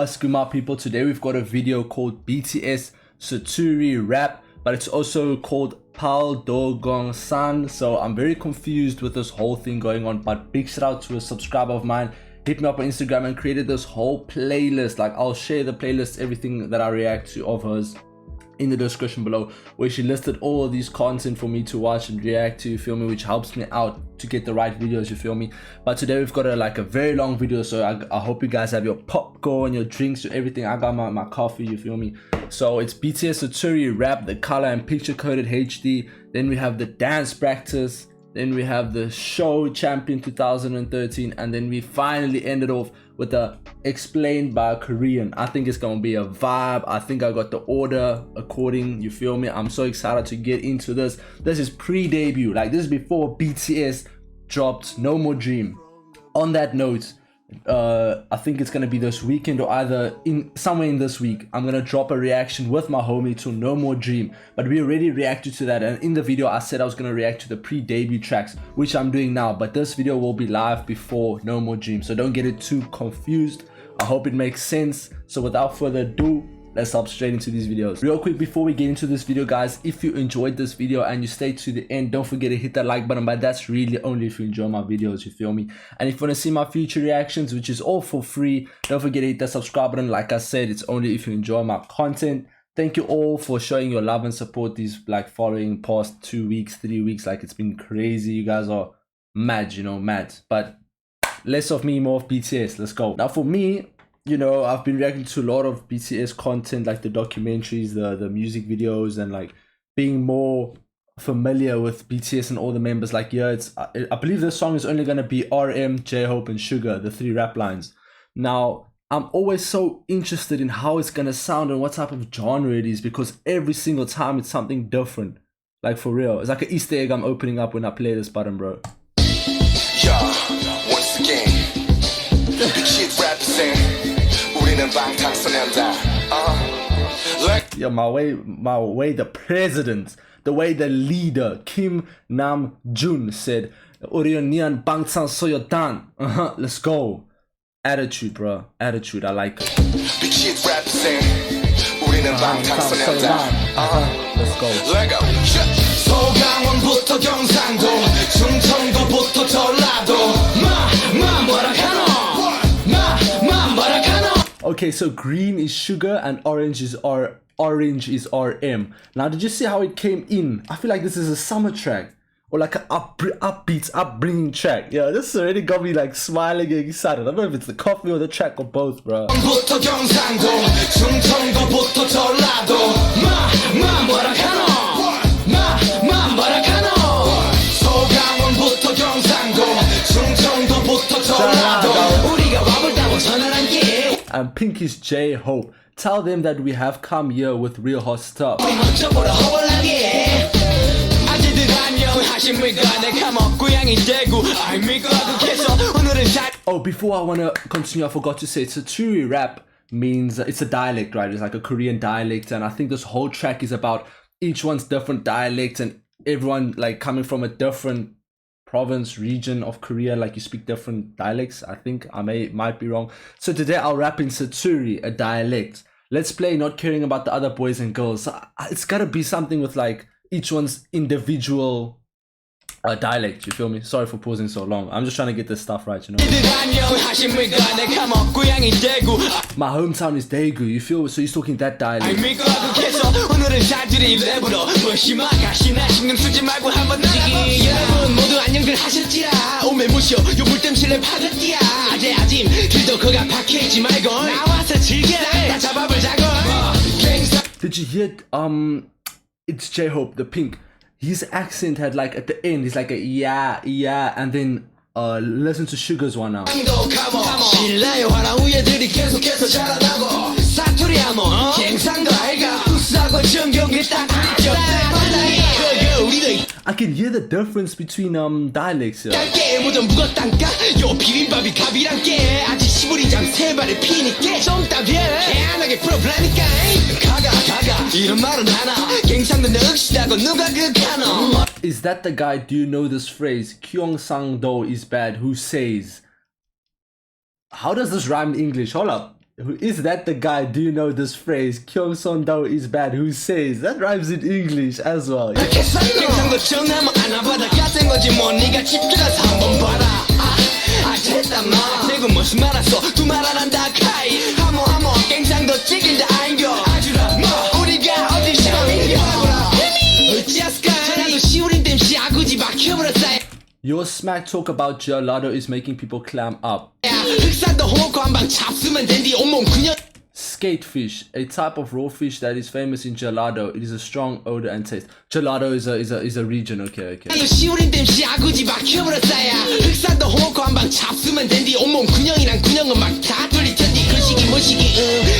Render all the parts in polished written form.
What's good, my people? Today we've got a video called BTS Satoori Rap, but it's also called Paldogangsan. So I'm very confused with this whole thing going on, but big shout out to a subscriber of mine. Hit me up on Instagram and created this whole playlist. Like, I'll share the playlist, everything that I react to of hers, in the description below, where she listed all of these content for me to watch and react to, you feel me, which helps me out to get the right videos, you feel me. But today we've got a very long video, so I hope you guys have your popcorn, your drinks, your everything. I got my coffee, you feel me. So it's BTS Satoori Rap, the color and picture coded HD. Then we have the dance practice. Then we have the show champion 2013, and then we finally ended off with the explained by a Korean. I think it's gonna be a vibe. I think I got the order according, you feel me. I'm so excited to get into this. This is pre-debut, like this is before BTS dropped No More Dream. On that note, I think it's gonna be this weekend, or either somewhere in this week, I'm gonna drop a reaction with my homie to No More Dream. But we already reacted to that, and in the video I said I was gonna react to the pre-debut tracks, which I'm doing now. But this video will be live before No More Dream, so don't get it too confused. I hope it makes sense. So without further ado, let's hop straight into these videos. Real quick before we get into this video, guys, if you enjoyed this video and you stayed to the end, don't forget to hit that like button. But that's really only if you enjoy my videos, you feel me. And if you want to see my future reactions, which is all for free, don't forget to hit that subscribe button. Like I said, it's only if you enjoy my content. Thank you all for showing your love and support these following past 2 weeks, 3 weeks. Like, it's been crazy. You guys are mad, you know, mad. But less of me, more of BTS. Let's go. Now for me, you know, I've been reacting to a lot of BTS content, like the documentaries, the music videos, and like being more familiar with BTS and all the members. Like, yeah, I believe this song is only gonna be RM, J-Hope, and Sugar, the 3 rap lines. Now, I'm always so interested in how it's gonna sound and what type of genre it is, because every single time it's something different. Like, for real, it's like an Easter egg I'm opening up when I play this button, bro. Yeah, once again, the kids represent. 방탄소년단. Yeah, my way the president, the way the leader Kim Nam-joon said, 우리는 방탄소년단. Let's go. Attitude, bro. Attitude. I like it. The kids represent. 우리는 방탄소년단. Let's go. Let go. 서강원부터 경상도, 충청도부터 전라도. 뭐라 카노. Okay, so green is Sugar and orange is RM. Now, did you see how it came in? I feel like this is a summer track, or like an upbeat, upbringing track. Yeah, this already got me like smiling and excited. I don't know if it's the coffee or the track or both, bro. And pink is J-Hope. Tell them that we have come here with real hot stuff. Oh, before I want to continue, I forgot to say Satoori Rap means it's a dialect, right? It's like a Korean dialect, and I think this whole track is about each one's different dialect and everyone like coming from a different province, region of Korea, like you speak different dialects. I think I might be wrong. So today I'll rap in Satoori, a dialect. Let's play Not Caring About the Other Boys and Girls. It's gotta be something with like each one's individual dialect, you feel me? Sorry for pausing so long. I'm just trying to get this stuff right, you know. My hometown is Daegu, you feel? So he's talking that dialect. Did you hear it's J-Hope, the pink. His accent had like at the end, he's like a yeah, and then listen to Sugar's one now. I can hear the difference between dialects here. Is that the guy, do you know this phrase, Gyeongsang-do is bad, who says, how does this rhyme in English? Hold up. Is that the guy? Do you know this phrase? Kyungson-do is bad. Who says? That rhymes in English as well. 경상도 전화만 안 받아 같은 거지 뭐 네가 집들어서 한번 봐라 됐다 마 대구 무슨 말 알았어 두 말 안 한다 카이 하모 갱상도 찍인다 아인겨 아주라 뭐 우리가 어디 시험인겨 어찌하스까 전화도 시우린 땜시 아구지 막혀버렸다 Your smack talk about gelato is making people clam up. 흑산도 호고 한방 잡수면 된디 온몸 그냥 Skatefish, a type of raw fish that is famous in gelato. It is a strong odor and taste. Gelato is a region. Okay. 시우린 땜시 아구지 막혀버렸다야 흑산도 호고 한방 잡수면 된디 온몸 근형이랑 근형은 막 다 뚫릴 텐디 그 시기 뭐 시기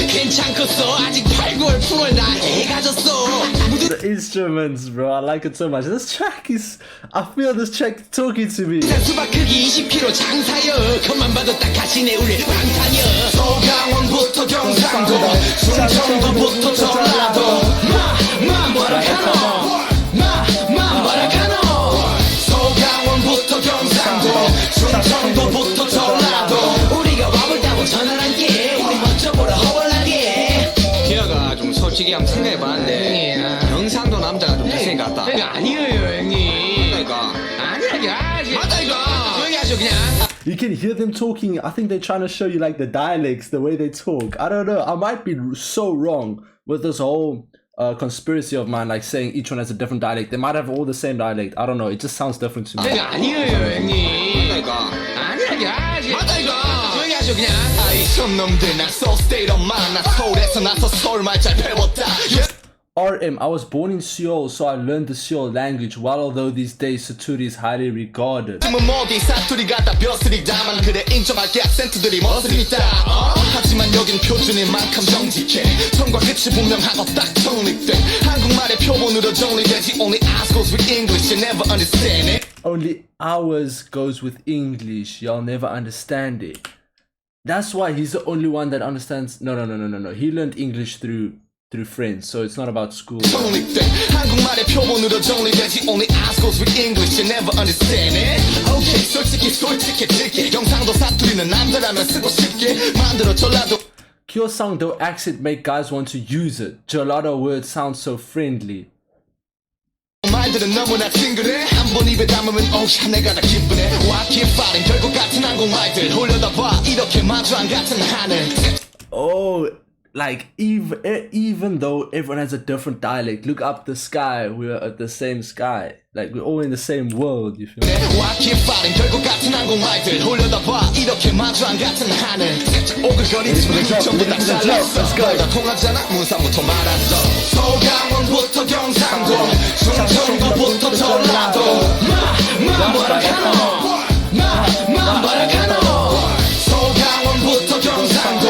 괜찮겠어 아직 8, 9월 프로에 나 해가졌어 The instruments, bro, I like it so much. This track is, I feel this track talking to me. 수박 크기 20kg 장사여 겉만 봐도 딱 가시네 우리 방탄여 서강원부터 경상도 충청도부터 전라도 뭐라 카노 서강원부터 경상도 충청도부터 전라도 우리가 와볼다고 전화를 한게 우리 먼저 보러 허벌나게 기아가 좀 솔직히 한번 생각해봤는데 경상도 남자가 좀 잘생긴 것 같다 아니에요 형님 맞다 이거 조용히 하셔 그냥 You can hear them talking. I think they're trying to show you like the dialects, the way they talk. I don't know. I might be so wrong with this whole conspiracy of mine, like saying each one has a different dialect. They might have all the same dialect. I don't know. It just sounds different to me. 아니에요 형님 맞다 이거 조용히 하셔 그냥 이 손놈들 나 서울스테이트 엄마 나 서울에서 나서 서울말 잘 배웠다 RM, I was born in Seoul, so I learned the Seoul language. While although these days Satoori is highly regarded. 모두 사투리 갖다 벼슬이다만 그래 인정할게 악센트들이 멋있다 하지만 여긴 표준인 만큼 정직해 처음과 끝이 분명하고 딱 정립돼 한국말의 표본으로 정리되지 Only ours goes with English, you never understand it Only ours goes with English. Y'all never understand it. That's why he's the only one that understands. No. He learned English through friends, so it's not about school. 정립돼 한국말의 표본으로 정리되지 Only ours goes with English, you never understand it Okay, 솔직히 경상도 사투리는 남자라면 쓰고 싶게 만들어 전라도 Kyosangdo accent make guys want to use it. Gelato words sound so friendly. 말들은 너무나 찡그래 한번 입에 담으면 오샤 내가 다 기쁘네 What keep fighting 결국 같은 항공말들 올려다봐 이렇게 마주 안 같은 하늘 Oh, like even though everyone has a different dialect, look up the sky. We're at the same sky. Like we're all in the same world. You feel me? What keep fighting 결국 같은 항공말들 올려다봐 이렇게 마주 안 같은 하늘 오글거리는 전부 다 잘랐어 너희가 통하잖아 문상부터 말았어 서강원부터 경상도 충청도부터 전라도 뭐라 카노 서강원부터 경상도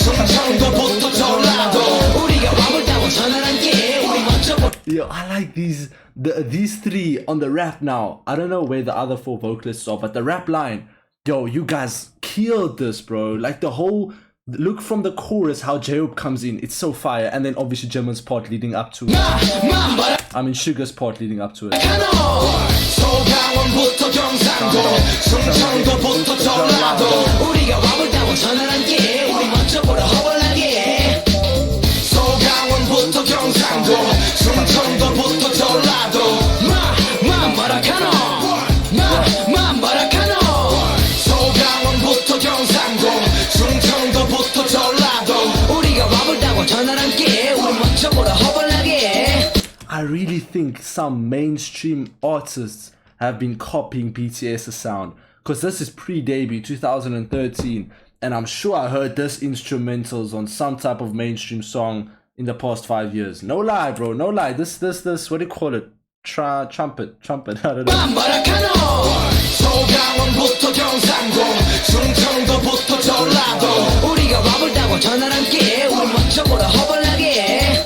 충청도부터 전라도 우리가 와볼다고 전화를 한게 우리 먼저 Yo, I like these three on the rap now. I don't know where the other four vocalists are, but the rap line, yo, you guys killed this, bro. Like the whole look from the chorus, how J-Hope comes in, it's so fire, and then obviously Jimin's part leading up to it. I mean Sugar's part leading up to it. 서강원부터 경상도 충청도부터 전라도 우리가 와볼다고 전화를 한게 우리 먼저 보러 허벌나게 서강원부터 경상도 충청도부터 전라도 뭐라 카노 서강원부터 경상도 충청도부터 전라도 우리가 와볼다고 전화를 한게 우리 먼저 보러 허벌나게 I really think some mainstream artists have been copying BTS's sound, because this is pre-debut 2013, and I'm sure I heard this instrumentals on some type of mainstream song in the past 5 years. No lie, bro, no lie. This, what do you call it? Trumpet, I don't know. 서강원부터 경상도 충청도부터 전라도 우리가 와볼다고 전화를 한게 우리 먼저 보러 허벌나게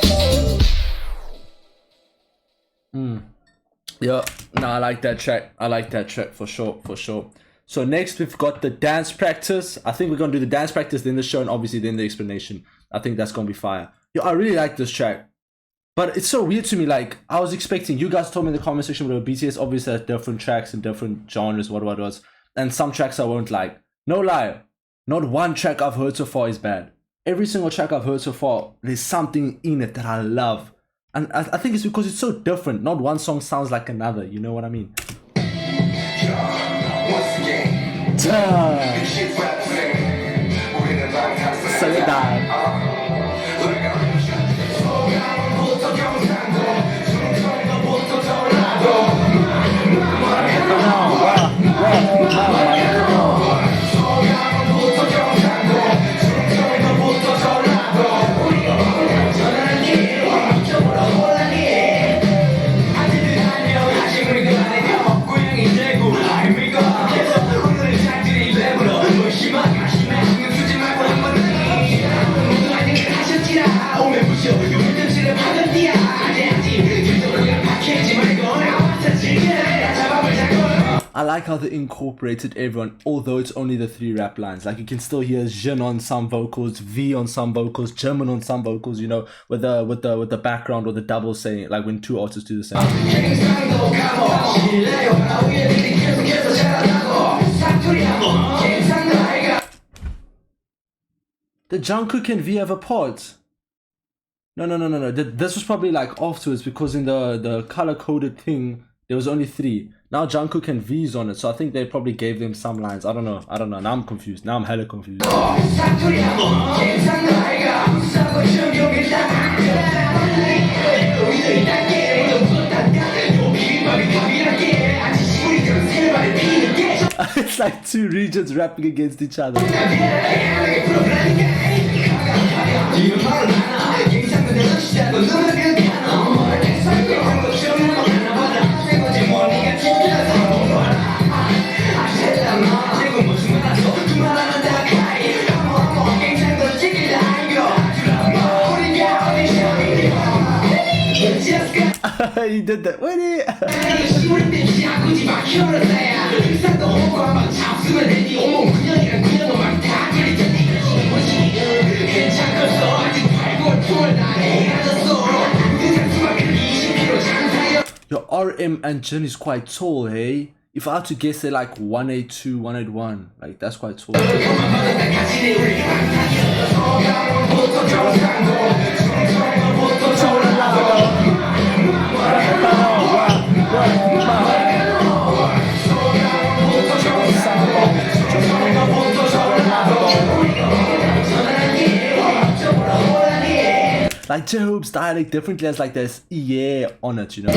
Yeah, no, I like that track. For sure. So next we've got the dance practice. I think we're gonna do the dance practice, then the show, and obviously then the explanation. I think that's gonna be fire. Yo, I really like this track. But it's so weird to me, like, I was expecting, you guys told me in the comment section where BTS obviously has different tracks and different genres, what it was. And some tracks I won't like. No lie, not one track I've heard so far is bad. every single track I've heard so far, there's something in it that I love. And I think it's because it's so different. Not one song sounds like another, you know what I mean? I like how they incorporated everyone, although it's only the 3 rap lines. Like you can still hear Jin on some vocals, V on some vocals, German on some vocals, you know, with the background or the double saying, like when 2 artists do the same thing. Did Jungkook and V have a part? No. This was probably like afterwards, because in the color-coded thing, there was only 3. Now Jungkook and V's on it, so I think they probably gave them some lines. I don't know. Now I'm confused. Now I'm hella confused. It's like 2 regions rapping against each other. He did that. What Your RM and Jin is quite tall, hey? If I had to guess, they're like 182, 181. Like, that's quite tall. Like J-Hope's dialect differently has like this yeah on it, you know.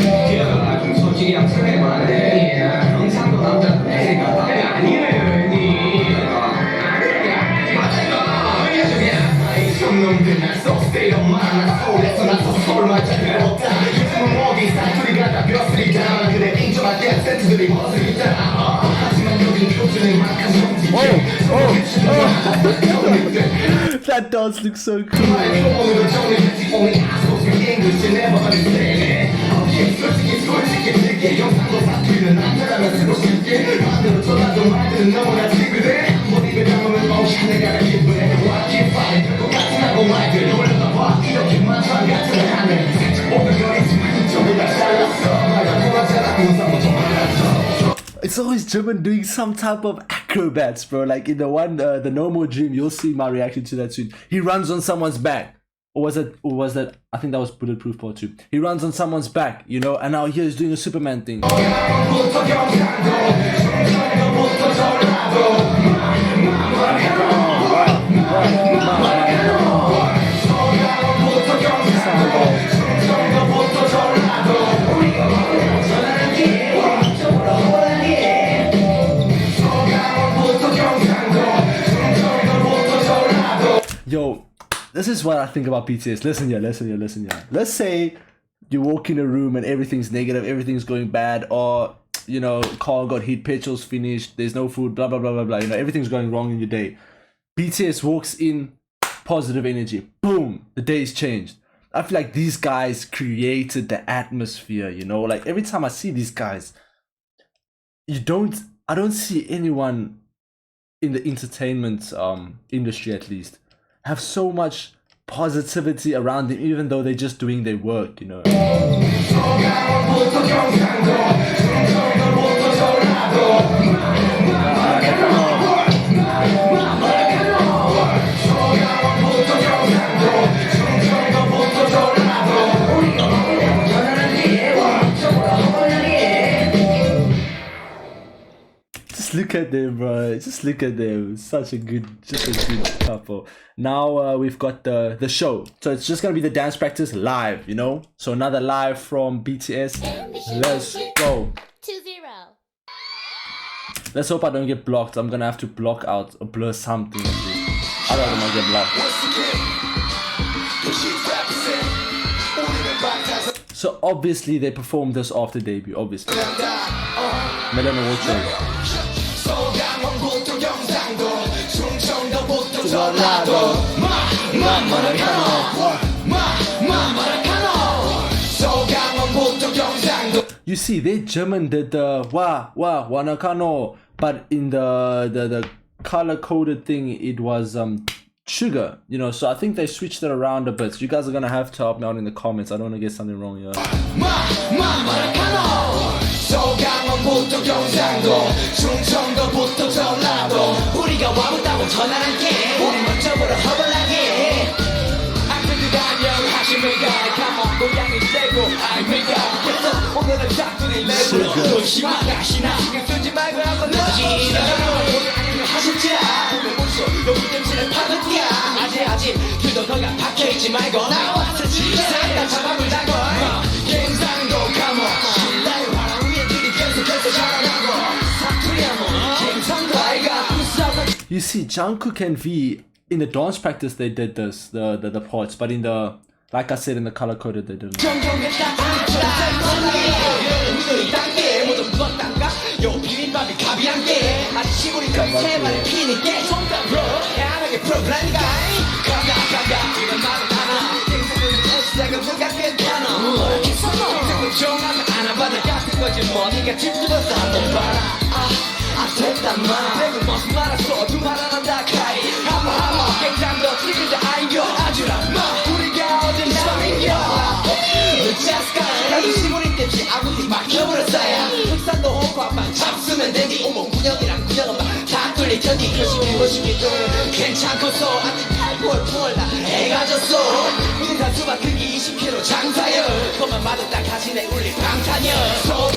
That dance looks so cool. It's always German doing some type of acrobats, bro. Like in the one, the No More Dream, you'll see my reaction to that soon. He runs on someone's back. Or was that? I think that was Bulletproof Part 2. He runs on someone's back, you know, and now here he's doing a Superman thing. Yo, this is what I think about BTS. Listen here. Let's say you walk in a room and everything's negative, everything's going bad, or, you know, car got hit, petrol's finished, there's no food, blah, blah, blah, blah, blah. You know, everything's going wrong in your day. BTS walks in, positive energy. Boom, the day's changed. I feel like these guys created the atmosphere, you know? Like, every time I see these guys, I don't see anyone in the entertainment industry, at least, have so much positivity around them, even though they're just doing their work, you know. Just look at them, bro. Just look at them. Such a good couple. Now we've got the show. So it's just gonna be the dance practice live, you know? So another live from BTS. Let's go. 2-0. Let's hope I don't get blocked. I'm gonna have to block out or blur something. I don't want to get blocked. So obviously they performed this after debut, obviously. Melon Watcher. You see, they German did the wanakano, but in the color coded thing it was sugar, you know, so I think they switched it around a bit. So you guys are gonna have to help me out in the comments. I don't want to get something wrong here. You see, Jungkook and V in the dance practice they did this, the parts, but in the, like I said, in the color coded they didn't.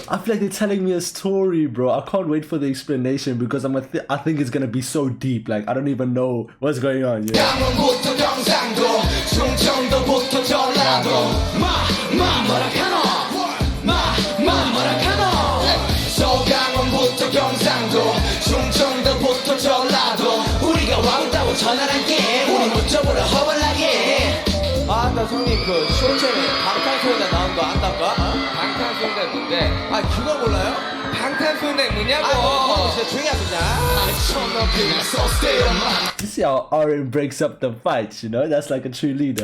I feel like they're telling me a story, bro. I can't wait for the explanation because I think it's gonna be so deep. Like I don't even know what's going on. Yeah. 형님 그 쇼챔에 방탄소년단 나온 거 안다가? 방탄소년단 뭔데? 아 그거 몰라요? 방탄소년단 뭐냐고. 진짜 조용히 하자. You see how RM breaks up the fights, you know? That's like a true leader.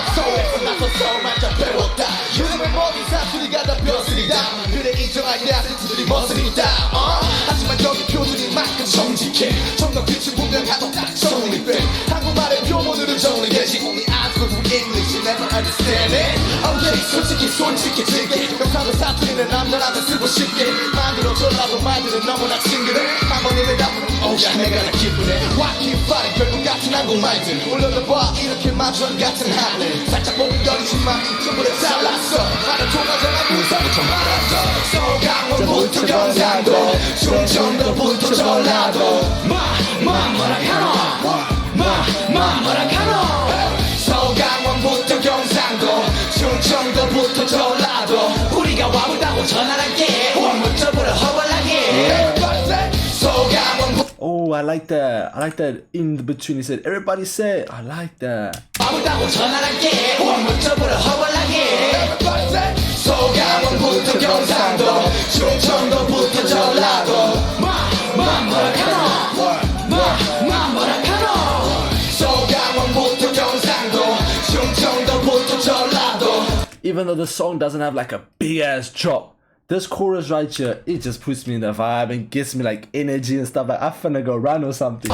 Oh, I like that. I like that in the between. He said, everybody say, I like that. Even though the song doesn't have like a big ass drop, this chorus right here, it just puts me in the vibe and gets me like energy and stuff. Like I'm finna go run or something.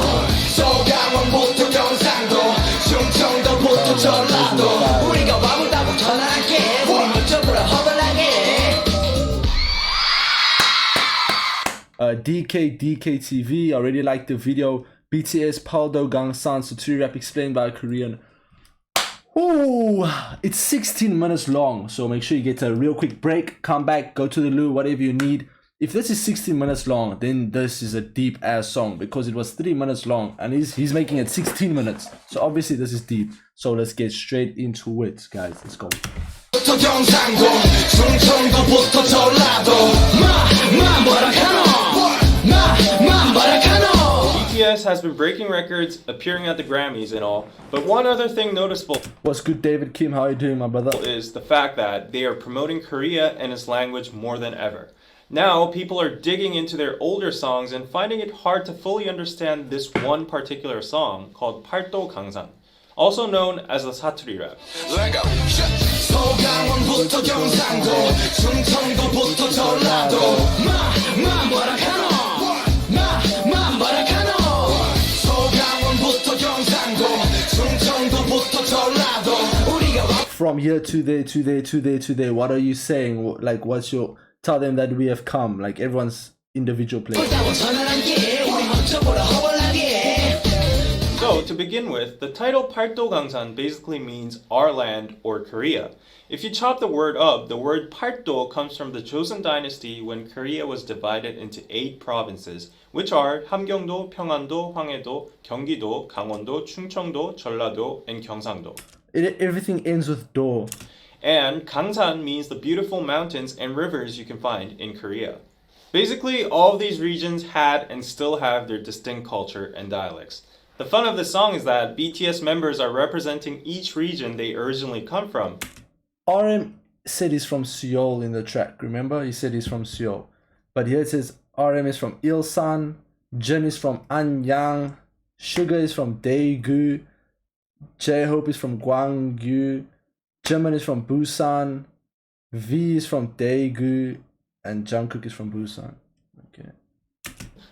DKTV, I really like the video. BTS Paldogangsan, Satoori Rap explained by a Korean. Ooh, it's 16 minutes long, so make sure you get a real quick break, come back, go to the loo, whatever you need. if this is 16 minutes long, then this is a deep ass song because it was 3 minutes long and he's making it 16 minutes. So obviously this is deep. So let's get straight into it, guys. Let's go. BTS has been breaking records, appearing at the Grammys and all, but one other thing noticeable What's good, David Kim? How are you doing, my brother? is the fact that they are promoting Korea and its language more than ever. Now, people are digging into their older songs and finding it hard to fully understand this one particular song called Paldogangsan, also known as the Satoori Rap. From here to there, to there, to there, to there. What are you saying? Like, what's your... Tell them that we have come. Like, everyone's individual place. So, to begin with, the title Paldogangsan basically means our land or Korea. If you chop the word up, the word Paldo comes from the Joseon dynasty when Korea was divided into 8 provinces, which are 함경도, 평안도, 황해도, 경기도, 강원도, 충청도, 전라도, and 경상도. Everything ends with do. And Gangsan means the beautiful mountains and rivers you can find in Korea. Basically, all of these regions had and still have their distinct culture and dialects. The fun of this song is that BTS members are representing each region they originally come from. RM said he's from Seoul in the track, remember? He said he's from Seoul. But here it says RM is from Ilsan, Jin is from Anyang, Sugar is from Daegu, J-Hope is from Gwangju, Jimin is from Busan, V is from Daegu, and Jungkook is from Busan. Okay.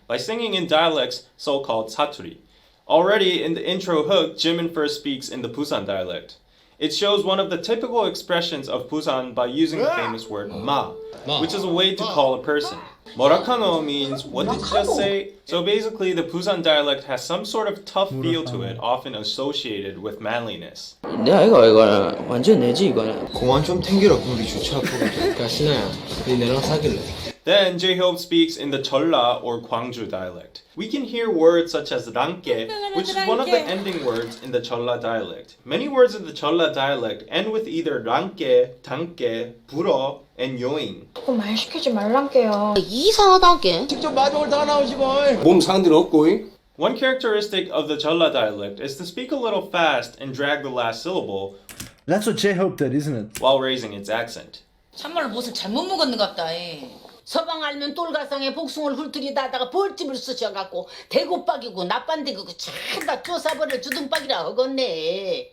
By singing in dialects so-called Satoori. Already in the intro hook, Jimin first speaks in the Busan dialect. It shows one of the typical expressions of Busan by using the famous word ma, which is a way to call a person. Morakano means what did you just say? So basically the Busan dialect has some sort of tough feel to it, often associated with manliness. 내가 이거는 완전 내지 이거는. 공안 좀 탱기라 공기 좋지 않고. 그러니까 신아야, 네 내랑 사귈래? Then J-Hope speaks in the Jeolla or Gwangju dialect. We can hear words such as ranke, which is one of the ending words in the Jeolla dialect. Many words in the Jeolla dialect end with either ranke, tanke, 불어, and yoing. 말 시키지 말란게요. 이상하다게. 직접 마중을 다 나오시고. 몸 상들 없고. One characteristic of the Jeolla dialect is to speak a little fast and drag the last syllable. That's what J-Hope did, isn't it? While raising its accent. 참말로 무엇을 잘못 먹었는 것 같다. 서방 알면 똘가상에 복숭을 훑으리다다가 벌집을 쓰셔갖고 대구박이고 나빤대고 참다 쪼사버려 주둥박이라 허겄네.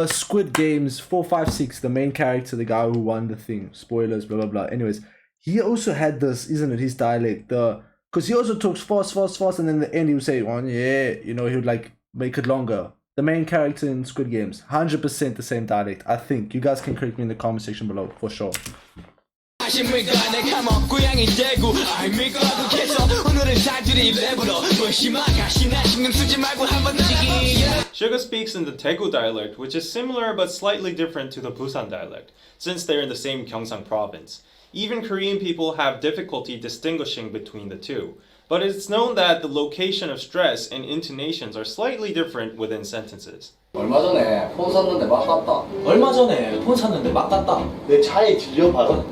Squid Games 456, the main character, the guy who won the thing. Spoilers, blah blah blah. Anyways, he also had this, isn't it? His dialect, because he also talks fast, and then in the end he would say, "Oh yeah," you know, he would like make it longer. The main character in Squid Games, 100% the same dialect. I think you guys can correct me in the comment section below for sure. Suga speaks in the Daegu dialect, which is similar but slightly different to the Busan dialect, since they're in the same Gyeongsang province. Even Korean people have difficulty distinguishing between the two, but it's known that the location of stress and intonations are slightly different within sentences. 얼마 전에 폰 샀는데 막 갔다. 얼마 전에 폰 샀는데 막 갔다. 내 차에 들려봐라.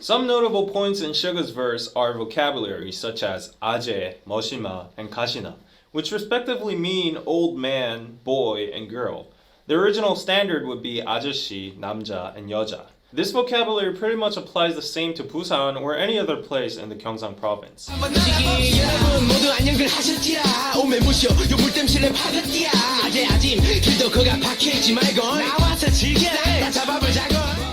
Some notable points in Suga's verse are vocabulary such as 아재, 머시마, and 가시나, which respectively mean old man, boy, and girl. The original standard would be 아저씨, 남자, and 여자. This vocabulary pretty much applies the same to Busan or any other place in the Gyeongsang province.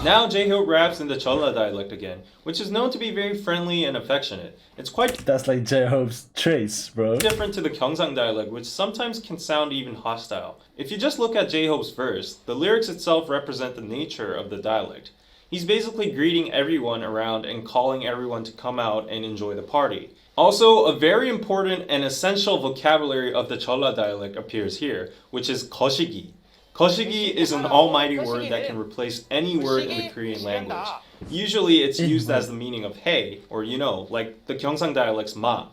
Now J-Hope raps in the Jeolla dialect again, which is known to be very friendly and affectionate. It's quite That's like J-Hope's trace, bro. different to the Gyeongsang dialect, which sometimes can sound even hostile. If you just look at J-Hope's verse, the lyrics itself represent the nature of the dialect. He's basically greeting everyone around and calling everyone to come out and enjoy the party. Also, a very important and essential vocabulary of the Jeolla dialect appears here, which is 거시기. 거시기 is an almighty word that can replace any word in the Korean language. Usually it's used as the meaning of hey, or you know, like the Gyeongsang dialect's ma.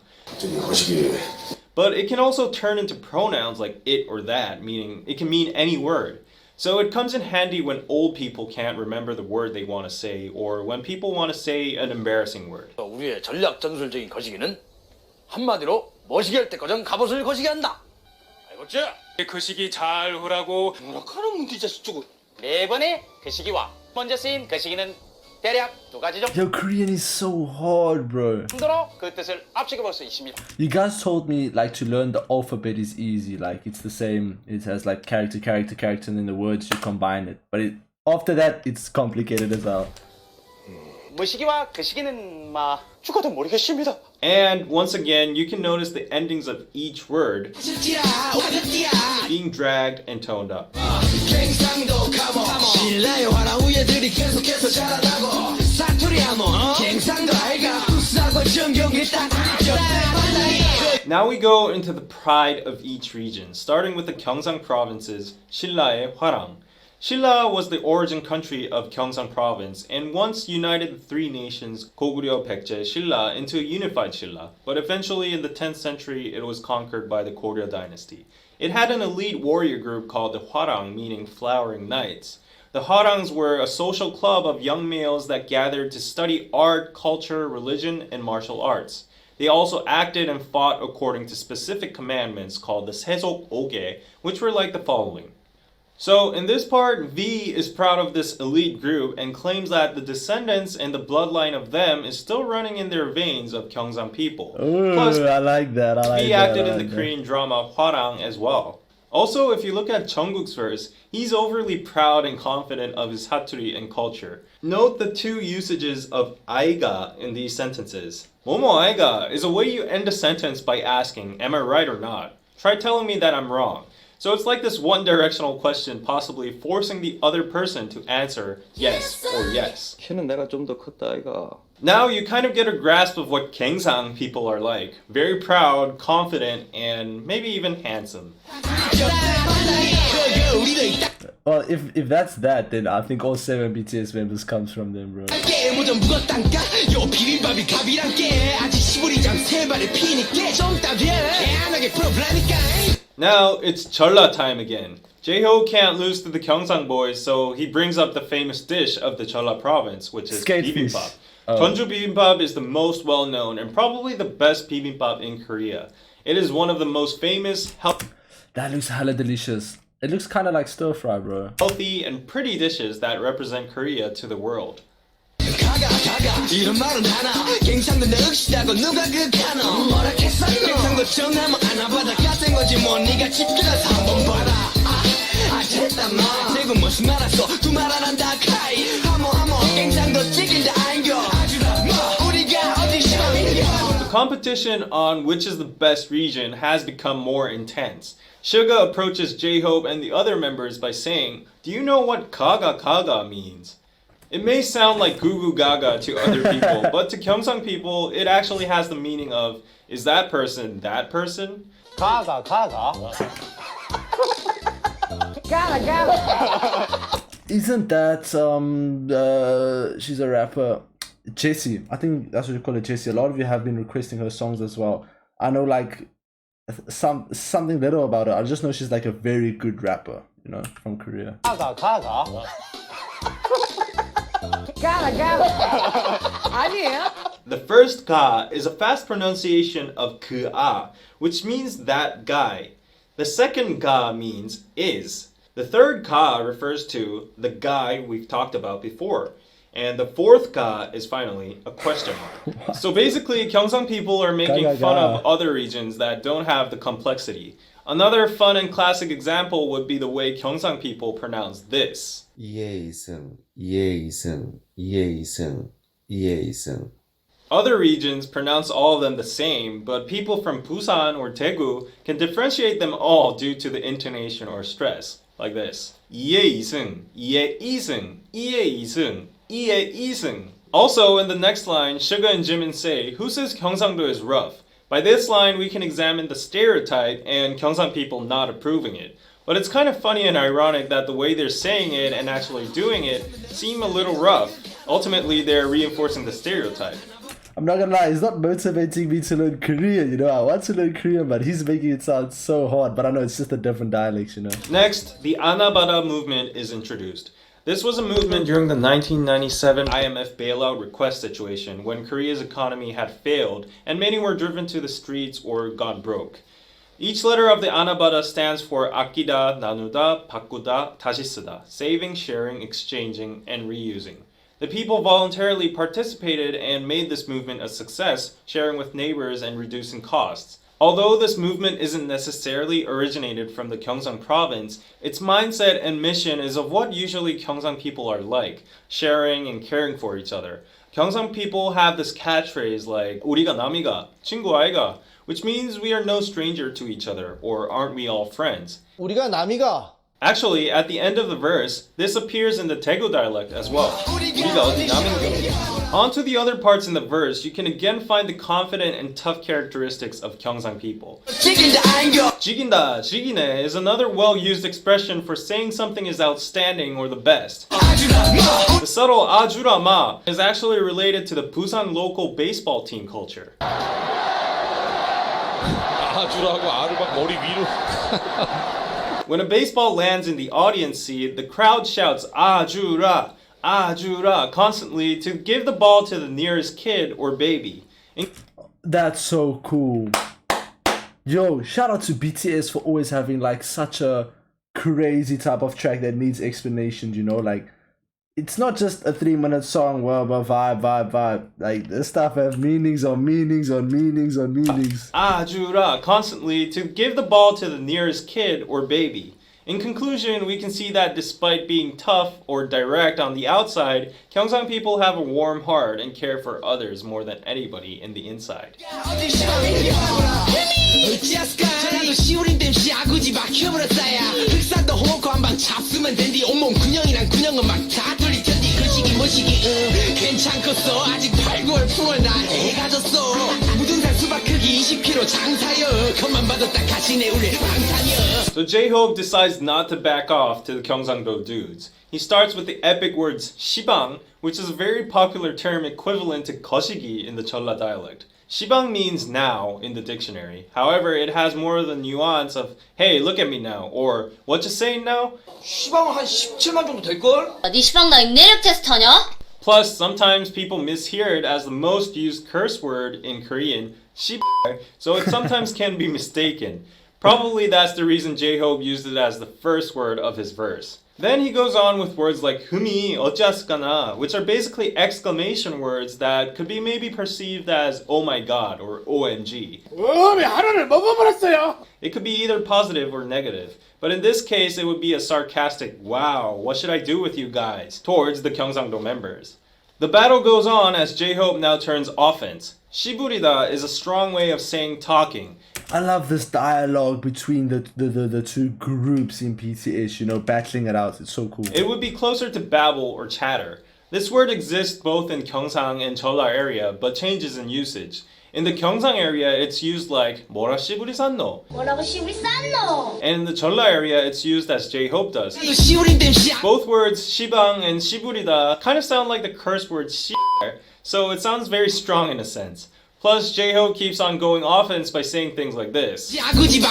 But it can also turn into pronouns like it or that, meaning it can mean any word. So it comes in handy when old people can't remember the word they want to say, or when people want to say an embarrassing word. 우리의 전략 전술적인 거시기는 한마디로 머시기 할 때 거정 갑옷을 거시기 한다. 알겠지? 거시기 잘 하라고. 뭐라카는 문제 자식 주고. 매번에 거시기와 먼저 쓰인 거시기는 대략 두 가지 정도. Yo, Korean is so hard, bro. 정도로 그 뜻을 압축해 볼 수 있습니다. You guys told me like to learn the alphabet is easy, like it's the same. It has like character, character, character, and then the words you combine it. But after that, it's complicated as well. 머시기와 거시기는 마 죽어도 모르겠습니다. And once again, you can notice the endings of each word being dragged and toned up. Now we go into the pride of each region, starting with the Gyeongsang province's 신라의 화랑. Shilla was the origin country of Gyeongsang province and once united the three nations Goguryeo, Baekje, Shilla into a unified Shilla, but eventually in the 10th century it was conquered by the Goryeo dynasty. It had an elite warrior group called the Hwarang, meaning flowering knights. The Hwarangs were a social club of young males that gathered to study art, culture, religion, and martial arts. They also acted and fought according to specific commandments called the Sesok Oge, which were like the following. So in this part, V is proud of this elite group and claims that the descendants and the bloodline of them is still running in their veins of Gyeongsang people. Ooh, Plus, I like that. V acted in the Korean drama Hwarang as well. Also, if you look at Jungkook's verse, he's overly proud and confident of his Satoori and culture. Note the two usages of aiga in these sentences. Momo aiga is a way you end a sentence by asking, am I right or not? Try telling me that I'm wrong. So it's like this one-directional question possibly forcing the other person to answer yes or yes. 키는 내가 좀 더 컸다 아이가. Now you kind of get a grasp of what Gyeongsang people are like. Very proud, confident, and maybe even handsome. Well, if that's that, then I think all 7 BTS members comes from them, bro. Now it's Cholla time again. Jae-ho can't lose to the Gyeongsang boys, so he brings up the famous dish of the Cholla province, which is Skatefish. bibimbap. Jeonju bibimbap is the most well-known and probably the best bibimbap in Korea. It is one of the most famous, That looks hella delicious. It looks kind of like stir fry, bro. healthy, and pretty dishes that represent Korea to the world. The competition on which is the best region has become more intense. Suga approaches J-Hope and the other members by saying, "Do you know what Kaga Kaga means?" It may sound like Goo Goo Gaga to other people, but to Gyeongsang people, it actually has the meaning of, is that person that person? 가가. Isn't that she's a rapper, Jessie? I think that's what you call her, Jessie. A lot of you have been requesting her songs as well. I know like something little about her. I just know she's like a very good rapper, you know, from Korea. 가가. 아니에요? The first ga is a fast pronunciation of k'a, which means that guy. The second ga means is. The third ka refers to the guy we've talked about before. And the fourth ka is finally a question mark. So basically, Gyeongsang people are making fun of other regions that don't have the complexity. Another fun and classic example would be the way Gyeongsang people pronounce this. 이해이승. Other regions pronounce all of them the same, but people from Busan or Daegu can differentiate them all due to the intonation or stress, like this. 이해이승, 이해이승, 이해이승, 이해이승. Also, in the next line, Suga and Jimin say, who says Gyeongsangdo is rough? By this line, we can examine the stereotype and Gyeongsang people not approving it. But it's kind of funny and ironic that the way they're saying it and actually doing it seem a little rough. Ultimately, they're reinforcing the stereotype. I'm not gonna lie, it's not motivating me to learn Korean, you know. I want to learn Korean, but he's making it sound so hard. But I know it's just a different dialect, you know. Next, the Anabara movement is introduced. This was a movement during the 1997 IMF bailout request situation when Korea's economy had failed and many were driven to the streets or gone broke. Each letter of the Anabara stands for 아끼다, 나누다, 바꾸다, 다시 쓰다, saving, sharing, exchanging, and reusing. The people voluntarily participated and made this movement a success, sharing with neighbors and reducing costs. Although this movement isn't necessarily originated from the Gyeongsang province, its mindset and mission is of what usually Gyeongsang people are like, sharing and caring for each other. Gyeongsang people have this catchphrase like 우리가 남이가, 친구 아이가, which means we are no stranger to each other, or aren't we all friends? 우리가 남이가. Actually, at the end of the verse, this appears in the Daegu dialect as well. 우리가 어디 남인가. On to the other parts in the verse, you can again find the confident and tough characteristics of Gyeongsang people. 지긴다, 지기네 is another well-used expression for saying something is outstanding or the best. The subtle 아주라 마 is actually related to the Busan local baseball team culture. 아주라고 아를 막 머리 위로. When a baseball lands in the audience seat, the crowd shouts 아주라, 아주라 constantly to give the ball to the nearest kid or baby. That's so cool. Yo, shout out to BTS for always having like such a crazy type of track that needs explanations, you know, like it's not just a 3-minute song, well, but vibe. Like this stuff has meanings on meanings on meanings on meanings. 아주라 constantly to give the ball to the nearest kid or baby. In conclusion, we can see that despite being tough or direct on the outside, Gyeongsang people have a warm heart and care for others more than anybody in the inside. So J-Hope decides not to back off to the Gyeongsang-do dudes. He starts with the epic words shibang, which is a very popular term equivalent to 거시기 in the Cholla dialect. Shibang means now in the dictionary. However, it has more of the nuance of hey, look at me now, or what you saying now? 시방 한 17만 정도 될걸? 네 시방 나 인내력 테스트 하냐? Plus, sometimes people mishear it as the most used curse word in Korean, 씨발, so it sometimes can be mistaken. Probably that's the reason J-Hope used it as the first word of his verse. Then he goes on with words like 흠이 어쩌스까나, which are basically exclamation words that could be maybe perceived as oh my god or OMG. 하루를 먹어버렸어요. It could be either positive or negative, but in this case it would be a sarcastic wow, what should I do with you guys towards the Gyeongsang-do members. The battle goes on as J-Hope now turns offense. 시부리다 is a strong way of saying talking. I love this dialogue between the two groups in BTS, you know, battling it out. It's so cool. It would be closer to babble or chatter. This word exists both in Gyeongsang and Cholla area, but changes in usage. In the Gyeongsang area, it's used like 뭐라 시부리 쌌노? 뭐라고 시부리 쌌노? And in the Cholla area, it's used as J-Hope does. Both words, shibang and shiburida, kind of sound like the curse word 씨발, so it sounds very strong in a sense. Plus, J-Hope keeps on going offense by saying things like this. Aguji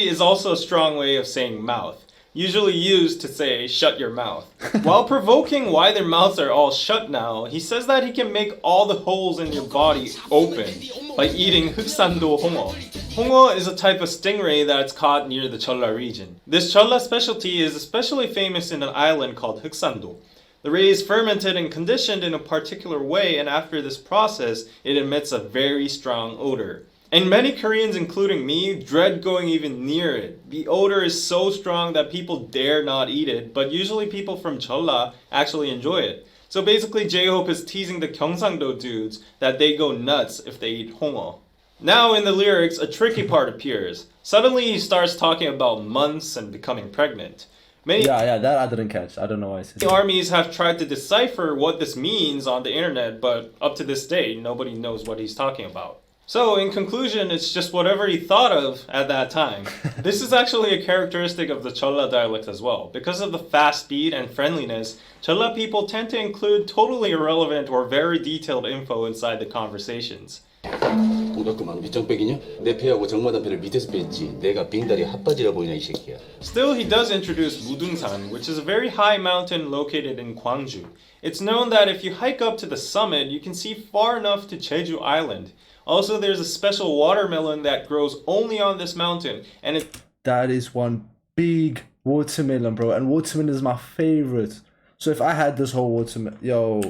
is also a strong way of saying mouth, usually used to say shut your mouth. While provoking why their mouths are all shut now, he says that he can make all the holes in your body open by eating 흑산도 홍어. Hongo is a type of stingray that's caught near the Cholla region. This Cholla specialty is especially famous in an island called 흑산도. The ray is fermented and conditioned in a particular way, and after this process, it emits a very strong odor. And many Koreans, including me, dread going even near it. The odor is so strong that people dare not eat it, but usually people from Cholla actually enjoy it. So basically, J-Hope is teasing the Gyeongsang-do dudes that they go nuts if they eat hongo. Now in the lyrics, a tricky part appears. Suddenly he starts talking about months and becoming pregnant. Yeah, that I didn't catch. I don't know why I said that. Armies have tried to decipher what this means on the internet, but up to this day, nobody knows what he's talking about. So, in conclusion, it's just whatever he thought of at that time. This is actually a characteristic of the Cholla dialect as well. Because of the fast speed and friendliness, Cholla people tend to include totally irrelevant or very detailed info inside the conversations. 동작그만 밑장빼기냐? 내 패하고 정마담 패를 밑에서 뺐지. 내가 빙다리 핫바지라 보이냐 이 새끼야. Still, he does introduce Mudungsan, which is a very high mountain located in Gwangju. It's known that if you hike up to the summit, you can see far enough to Jeju Island. Also, there's a special watermelon that grows only on this mountain, and That is one big watermelon, bro. And watermelon is my favorite. So if I had this whole watermelon, yo,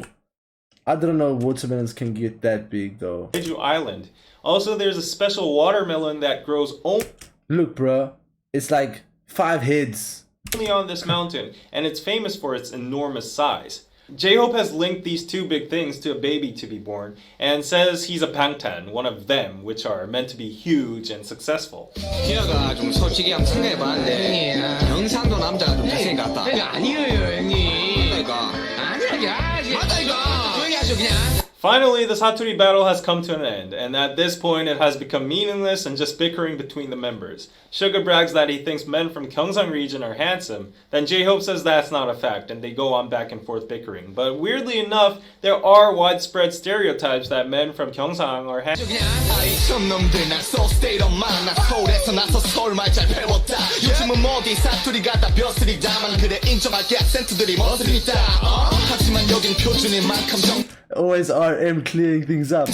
I didn't know watermelons can get that big though. Jeju Island. Also, there's a special watermelon that grows only Look, bro, it's like 5 heads. on this mountain, and it's famous for its enormous size. J-Hope has linked these two big things to a baby to be born, and says he's a Bangtan, one of them, which are meant to be huge and successful. 기아가 좀 솔직히 한번 생각해봤는데 경상도 남자가 좀 잘생긴 것 같다. 아니에요 형님. 맞다니까. 조용히 하시오 그냥. Finally, the Satoori battle has come to an end, and at this point it has become meaningless and just bickering between the members. Suga brags that he thinks men from Gyeongsang region are handsome, then J-Hope says that's not a fact, and they go on back and forth bickering. But weirdly enough, there are widespread stereotypes that men from Gyeongsang are handsome. Always RM clearing things up.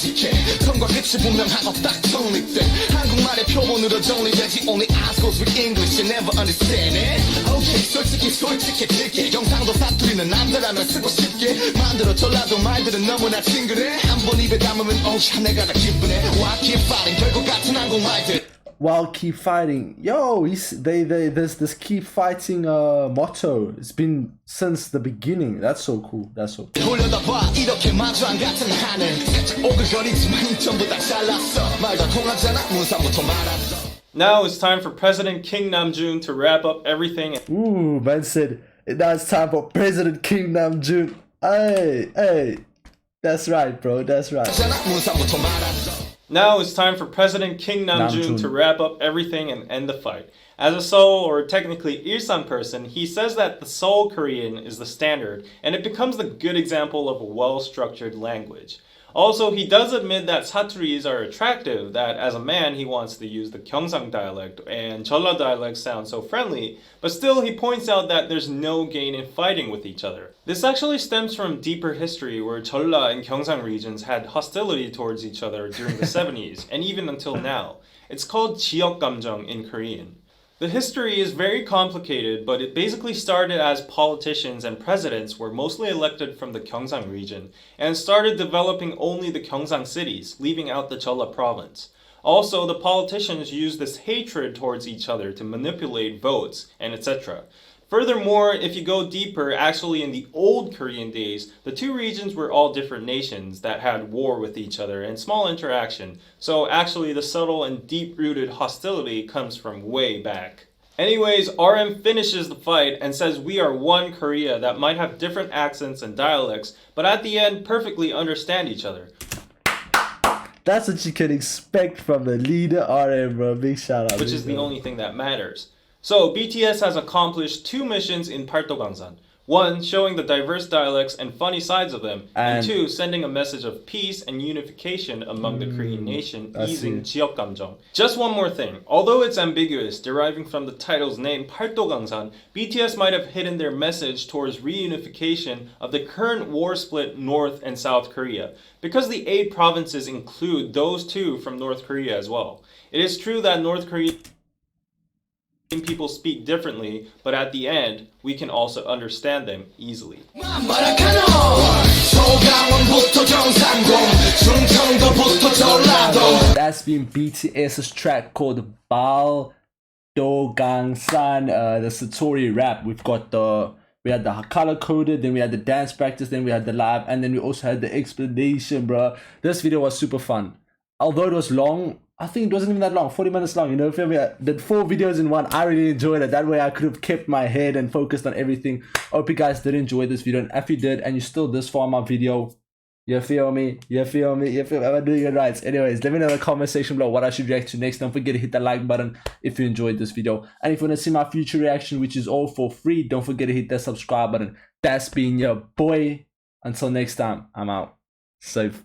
While keep fighting, yo, there's this keep fighting motto. It's been since the beginning. That's so cool. That's so cool. Now it's time for President King Namjoon to wrap up everything. Ooh, man said now it's time for President King Namjoon. Hey, that's right, bro. That's right. Now it's time for President King Namjoon to wrap up everything and end the fight. As a Seoul, or technically Ilsan person, he says that the Seoul Korean is the standard, and it becomes the good example of a well-structured language. Also, he does admit that Satoris are attractive, that as a man he wants to use the Gyeongsang dialect, and Cholla dialect sounds so friendly, but still he points out that there's no gain in fighting with each other. This actually stems from deeper history where Cholla and Gyeongsang regions had hostility towards each other during the 70s, and even until now. It's called 지역 감정 in Korean. The history is very complicated, but it basically started as politicians and presidents were mostly elected from the Gyeongsang region, and started developing only the Gyeongsang cities, leaving out the Cholla province. Also, the politicians used this hatred towards each other to manipulate votes, and etc. Furthermore, if you go deeper, actually in the old Korean days, the two regions were all different nations that had war with each other and small interaction, so actually the subtle and deep-rooted hostility comes from way back. Anyways, RM finishes the fight and says we are one Korea that might have different accents and dialects, but at the end perfectly understand each other. That's what you can expect from the leader RM, bro. Big shout out. Which is the only thing that matters. So, BTS has accomplished 2 missions in Paldogangsan. 1, showing the diverse dialects and funny sides of them, and 2, sending a message of peace and unification among the Korean nation, easing 지역 감정. Just one more thing. Although it's ambiguous, deriving from the title's name, Paldogangsan, BTS might have hidden their message towards reunification of the current war-split North and South Korea, because the 8 provinces include those 2 from North Korea as well. It is true that North Korea people speak differently, but at the end, we can also understand them easily. That's been BTS's track called Paldogangsan, the Satoori Rap. We had the color coded, then we had the dance practice, then we had the live, and then we also had the explanation, bro. This video was super fun. Although it was long, I think it wasn't even that long, 40 minutes long, you know, feel me? I did 4 videos in one. I really enjoyed it. That way I could have kept my head and focused on everything. Hope you guys did enjoy this video, and if you did and you're still this far in my video, You feel me? You feel me? You feel me? I'm doing it right. Anyways, let me know in the comment section below what I should react to next. Don't forget to hit that like button if you enjoyed this video. And if you want to see my future reaction, which is all for free, don't forget to hit that subscribe button. That's been your boy. Until next time, I'm out. Safe.